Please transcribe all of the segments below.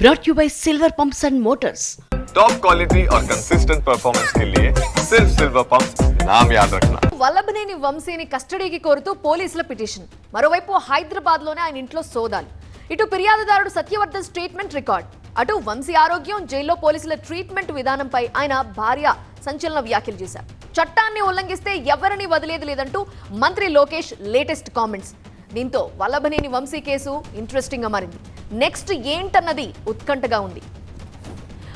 brought you by Silver Pumps and Motors. Top quality और consistent performance के लिए सिर्फ सिल्वर पंप्स नाम याद रखना. వల్లభనేని వంశీని కస్టడీకి కోరుతూ పోలీసుల పిటిషన్. మరోవైపు హైదరాబాద్ లోనే ఆయన ఇంట్లో సోదాలు. ఇటు ఫిర్యాదుదారుడు సత్యవర్ధన్ స్టేట్మెంట్ రికార్డ్, అటు వంశీ ఆరోగ్యం, జైల్లో పోలీసుల ట్రీట్మెంట్ విధానంపై ఆయన భార్య సంచలన వ్యాఖ్యలు చేశారు. చట్టాన్ని ఉల్లంఘిస్తే ఎవరిని వదిలేది లేదంటూ మంత్రి లోకేష్ లేటెస్ట్ కామెంట్స్. దీంతో వల్లభనేని వంశీ కేసు ఇంట్రెస్టింగ్ గా మారింది. నెక్స్ట్ ఏంటన్నది ఉత్కంఠగా ఉంది.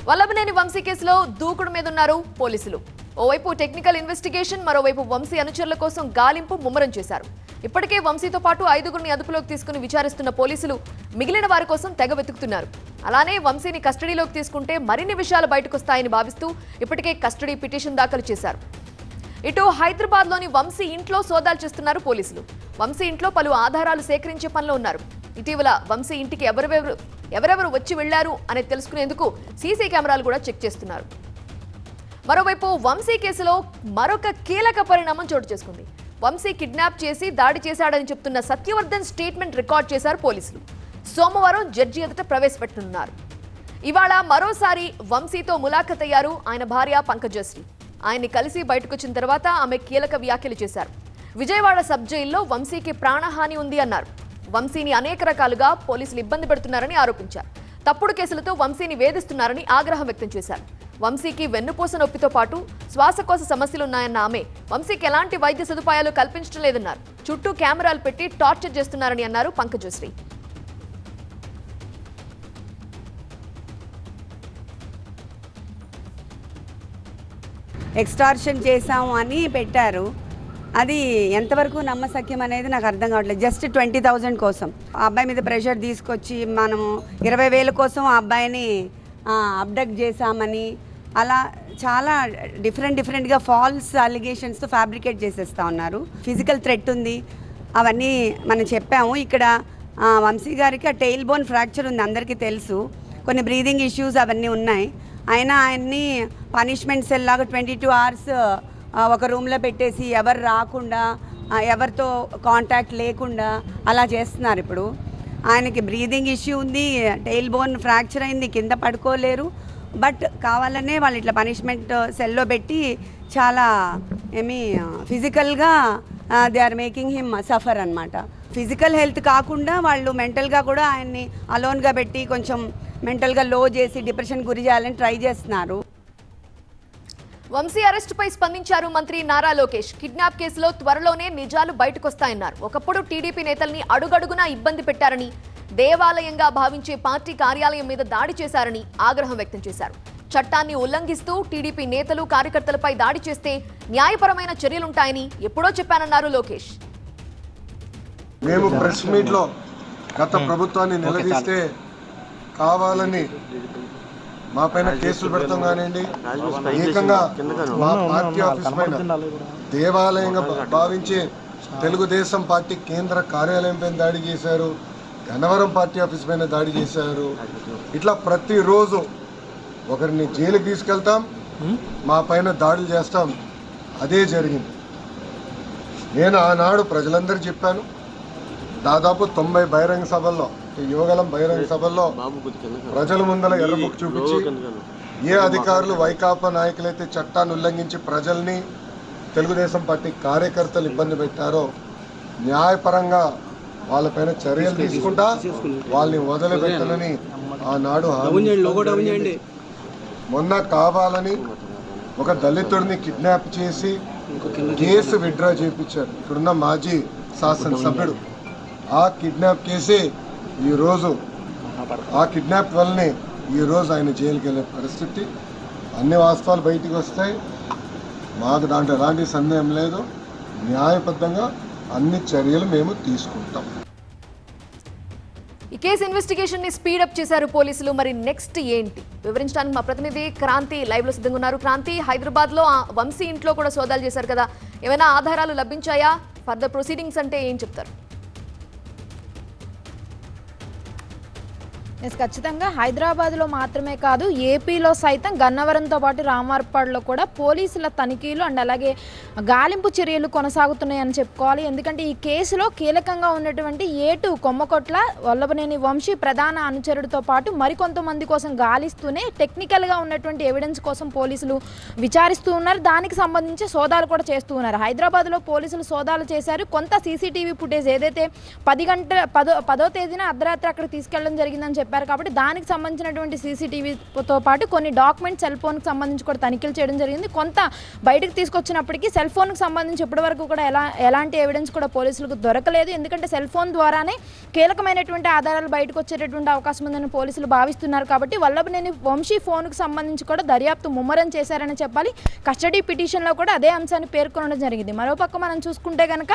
వల్లభనేని వంశీ కేసులో దూకుడు మీద ఉన్నారు పోలీసులు. ఓవైపు టెక్నికల్ ఇన్వెస్టిగేషన్, మరోవైపు వంశీ అనుచరుల కోసం గాలింపు ముమ్మరం చేశారు. ఇప్పటికే వంశీతో పాటు 5గురిని అదుపులోకి తీసుకుని విచారిస్తున్న పోలీసులు మిగిలిన వారి కోసం తెగ వెతుకుతున్నారు. అలానే వంశీని కస్టడీలోకి తీసుకుంటే మరిన్ని విషయాలు బయటకొస్తాయని భావిస్తూ ఇప్పటికే కస్టడీ పిటిషన్ దాఖలు చేశారు. ఇటు హైదరాబాద్ లోని వంశీ ఇంట్లో సోదాలు చేస్తున్నారు పోలీసులు. వంశీ ఇంట్లో పలు ఆధారాలు సేకరించే పనిలో ఉన్నారు. ఇటీవల వంశీ ఇంటికి ఎవరెవరు వచ్చి వెళ్లారు అనేది తెలుసుకునేందుకు సీసీ కెమెరాలు కూడా చెక్ చేస్తున్నారు. మరోవైపు వంశీ కేసులో మరొక కీలక పరిణామం చోటు చేసుకుంది. వంశీ కిడ్నాప్ చేసి దాడి చేశాడని చెప్తున్న సత్యవర్ధన్ స్టేట్మెంట్ రికార్డ్ చేశారు పోలీసులు. సోమవారం జడ్జి ఎదుట ప్రవేశపెట్టనున్నారు. ఇవాళ మరోసారి వంశీతో ములాఖత్ అయ్యారు ఆయన భార్య పంకజశ్రీ. ఆయన్ని కలిసి బయటకొచ్చిన తర్వాత ఆమె కీలక వ్యాఖ్యలు చేశారు. విజయవాడ సబ్ జైల్లో వంశీకి ప్రాణహాని ఉంది అన్నారు. వంశీని అనేక రకాలుగా పోలీసులు ఇబ్బంది పెడుతున్నారని ఆరోపించారు. తప్పుడు కేసులతో వంశీని వేధిస్తున్నారని ఆగ్రహం వ్యక్తం చేశారు. వంశీకి వెన్నుపూస నొప్పితో పాటు శ్వాసకోశ సమస్యలున్నాయన్న ఆమె వంశీకి ఎలాంటి వైద్య సదుపాయాలు కల్పించడం లేదన్నారు. చుట్టూ కెమెరాలు పెట్టి టార్చర్ చేస్తున్నారని అన్నారు పంకజశ్రీ. ఎక్స్టార్షన్ చేశాము అని పెట్టారు. అది ఎంతవరకు నమ్మసక్యం అనేది నాకు అర్థం కావట్లేదు. జస్ట్ 20,000 కోసం ఆ అబ్బాయి మీద ప్రెషర్ తీసుకొచ్చి మనము 20,000 కోసం ఆ అబ్బాయిని అబ్డక్ట్ చేశామని అలా చాలా డిఫరెంట్గా ఫాల్స్ అలిగేషన్స్తో ఫ్యాబ్రికేట్ చేసేస్తూ ఉన్నారు. ఫిజికల్ థ్రెట్ ఉంది, అవన్నీ మనం చెప్పాము. ఇక్కడ వంశీ గారికి ఆ టెయిల్ బోన్ ఫ్రాక్చర్ ఉంది, అందరికీ తెలుసు. కొన్ని బ్రీదింగ్ ఇష్యూస్ అవన్నీ ఉన్నాయి. అయినా ఆయన్ని పనిష్మెంట్ సెల్ లాగా 22 hours ఒక రూమ్లో పెట్టేసి ఎవరు రాకుండా, ఎవరితో కాంటాక్ట్ లేకుండా అలా చేస్తున్నారు. ఇప్పుడు ఆయనకి బ్రీదింగ్ ఇష్యూ ఉంది, టెయిల్ బోన్ ఫ్రాక్చర్ అయింది, కింద పడుకోలేరు. బట్ కావాలనే వాళ్ళు ఇట్లా పనిష్మెంట్ సెల్లో పెట్టి చాలా ఫిజికల్గా they are making him suffer అనమాట. ఫిజికల్ హెల్త్ కాకుండా వాళ్ళు మెంటల్గా కూడా ఆయన్ని అలోన్గా పెట్టి కొంచెం మెంటల్గా లో చేసి డిప్రెషన్ గురి చేయాలని ట్రై చేస్తున్నారు. వంశీ అరెస్టుపై స్పందించారు మంత్రి నారా లోకేష్. కిడ్నాప్ కేసులో త్వరలోనే నిజాలు బయటకొస్తాయన్నారు. ఒకప్పుడు టీడీపీ నేతల్ని అడుగడుగునా ఇబ్బంది పెట్టారని, దేవాలయంగా భావించే పార్టీ కార్యాలయం మీద దాడి చేశారని ఆగ్రహం వ్యక్తం చేశారు. చట్టాన్ని ఉల్లంఘిస్తూ టీడీపీ నేతలు కార్యకర్తలపై దాడి చేస్తే న్యాయపరమైన చర్యలుంటాయని ఎప్పుడో చెప్పానన్నారు లోకేష్. మేము ప్రెస్ మీట్లో గత ప్రభుత్వాన్ని నిలదీస్తే కావాలని మా పైన కేసులు పెడతాం కానివ్వండి, ఏకంగా మా పార్టీ ఆఫీస్ పైన దేవాలయంగా భావించే తెలుగుదేశం పార్టీ కేంద్ర కార్యాలయం పైన దాడి చేశారు, గన్నవరం పార్టీ ఆఫీస్ పైన దాడి చేశారు. ఇట్లా ప్రతిరోజు ఒకరిని జైలుకి తీసుకెళ్తాం, మా పైన దాడులు చేస్తాం. అదే జరిగింది. నేను ఆనాడు ప్రజలందరూ చెప్పాను. దాదాపు 90 బహిరంగ సభల్లో, యువగలం బహిరంగ సభల్లో ప్రజల ముందర ఎర్రబుక్ చూపించి ఏ అధికారులు వైకాపా నాయకులైతే చట్టాన్ని ఉల్లంఘించి ప్రజల్ని, తెలుగుదేశం పార్టీ కార్యకర్తలు ఇబ్బంది పెట్టారో న్యాయపరంగా వాళ్ళపైన చర్యలు తీసుకుంటా, వాళ్ళని వదిలిపెట్టనని ఆనాడు మొన్న కావాలని ఒక దళితుడిని కిడ్నాప్ చేసి కేసు విత్డ్రా చేయించారు ఇక్కడున్న మాజీ శాసనసభ్యుడు. ఆ కిడ్నాప్ కేసే ఈరోజు, ఆ కిడ్నాప్ వల్లనే ఈరోజు ఆయన జైలుకి వెళ్ళే పరిస్థితి. అన్ని వాస్తవాలు బయటికి వస్తాయి. మాకు దాంట్లో ఎలాంటి సందేహం లేదు. న్యాయబద్ధంగా అన్ని చర్యలు మేము తీసుకుంటాం. ఈ కేసు ఇన్వెస్టిగేషన్ ని స్పీడప్ చేశారు పోలీసులు. మరి నెక్స్ట్ ఏంటి వివరించడానికి మా ప్రతినిధి క్రాంతి లైవ్ లో సిద్ధంగా ఉన్నారు. క్రాంతి, హైదరాబాద్ లో వంశీ ఇంట్లో కూడా సోదాలు చేశారు కదా, ఏమైనా ఆధారాలు లభించాయా? ఫర్దర్ ప్రొసీడింగ్స్ అంటే ఏం చెప్తారు? ఎస్, ఖచ్చితంగా హైదరాబాద్లో మాత్రమే కాదు ఏపీలో సైతం గన్నవరంతో పాటు రామవరపాడులో కూడా పోలీసుల తనిఖీలు అండ్ అలాగే గాలింపు చర్యలు కొనసాగుతున్నాయని చెప్పుకోవాలి. ఎందుకంటే ఈ కేసులో కీలకంగా ఉన్నటువంటి ఏటు కొమ్మకొట్ల వల్లభనేని వంశీ ప్రధాన అనుచరుడితో పాటు మరికొంతమంది కోసం గాలిస్తూనే టెక్నికల్గా ఉన్నటువంటి ఎవిడెన్స్ కోసం పోలీసులు విచారిస్తూ ఉన్నారు. దానికి సంబంధించి సోదాలు కూడా చేస్తూ ఉన్నారు. హైదరాబాద్లో పోలీసులు సోదాలు చేశారు. కొంత సీసీటీవీ ఫుటేజ్ ఏదైతే 10వ తేదీన అర్ధరాత్రి అక్కడ తీసుకెళ్లడం జరిగిందని చెప్పారు కాబట్టి దానికి సంబంధించినటువంటి సీసీటీవీతో పాటు కొన్ని డాక్యుమెంట్స్ సెల్ ఫోన్కి సంబంధించి కూడా తనిఖీలు చేయడం జరిగింది. కొంత బయటకు తీసుకొచ్చినప్పటికీ సెల్ ఫోన్కి సంబంధించి ఇప్పటివరకు కూడా ఎలాంటి ఎవిడెన్స్ కూడా పోలీసులకు దొరకలేదు. ఎందుకంటే సెల్ ఫోన్ ద్వారానే కీలకమైనటువంటి ఆధారాలు బయటకు వచ్చేటటువంటి అవకాశం ఉందని పోలీసులు భావిస్తున్నారు. కాబట్టి వల్లభనేని వంశీ ఫోన్కు సంబంధించి కూడా దర్యాప్తు ముమ్మరం చేశారని చెప్పాలి. కస్టడీ పిటిషన్లో కూడా అదే అంశాన్ని పేర్కొనడం జరిగింది. మరోపక్క మనం చూసుకుంటే కనుక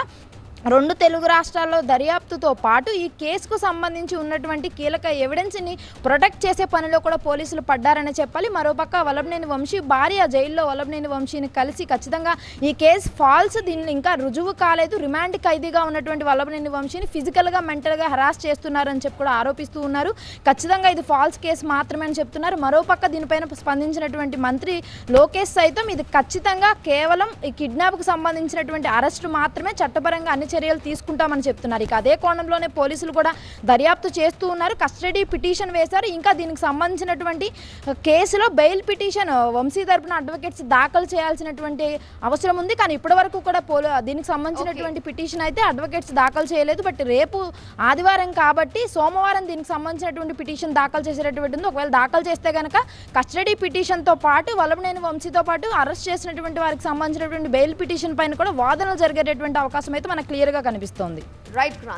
2 తెలుగు రాష్ట్రాల్లో దర్యాప్తుతో పాటు ఈ కేసుకు సంబంధించి ఉన్నటువంటి కీలక ఎవిడెన్స్ని ప్రొటెక్ట్ చేసే పనిలో కూడా పోలీసులు పడ్డారని చెప్పాలి. మరోపక్క వల్లభనేని వంశీ భార్య జైల్లో వల్లభనేని వంశీని కలిసి ఖచ్చితంగా ఈ కేసు ఫాల్స్, దీన్ని ఇంకా రుజువు కాలేదు, రిమాండ్ ఖైదీగా ఉన్నటువంటి వల్లభనేని వంశీని ఫిజికల్గా మెంటల్గా హరాస్ చేస్తున్నారని చెప్పి కూడా ఆరోపిస్తూ ఉన్నారు. ఖచ్చితంగా ఇది ఫాల్స్ కేసు మాత్రమే అని చెప్తున్నారు. మరోపక్క దీనిపైన స్పందించినటువంటి మంత్రి లోకేష్ సైతం ఇది ఖచ్చితంగా కేవలం ఈ కిడ్నాప్కు సంబంధించినటువంటి అరెస్టు మాత్రమే, చట్టపరంగా అన్ని చర్యలు తీసుకుంటామని చెప్తున్నారు. ఇక అదే కోణంలోనే పోలీసులు కూడా దర్యాప్తు చేస్తూ ఉన్నారు. కస్టడీ పిటిషన్ వేశారు. ఇంకా దీనికి సంబంధించినటువంటి కేసులో బెయిల్ పిటిషన్ వంశీ తరపున అడ్వకేట్స్ దాఖలు చేయాల్సినటువంటి అవసరం ఉంది. కానీ ఇప్పటివరకు కూడా దీనికి సంబంధించినటువంటి పిటిషన్ అయితే అడ్వకేట్స్ దాఖలు చేయలేదు. బట్ రేపు ఆదివారం కాబట్టి సోమవారం దీనికి సంబంధించినటువంటి పిటిషన్ దాఖలు చేసేటటువంటి ఉంది. ఒకవేళ దాఖలు చేస్తే కనుక కస్టడీ పిటిషన్తో పాటు వల్లభనేని వంశీతో పాటు అరెస్ట్ చేసినటువంటి వారికి సంబంధించినటువంటి బెయిల్ పిటిషన్ పైన కూడా వాదనలు జరిగేటటువంటి అవకాశం అయితే మనకు క్లియర్గా కనిపిస్తోంది. రైట్ క్రాంతి.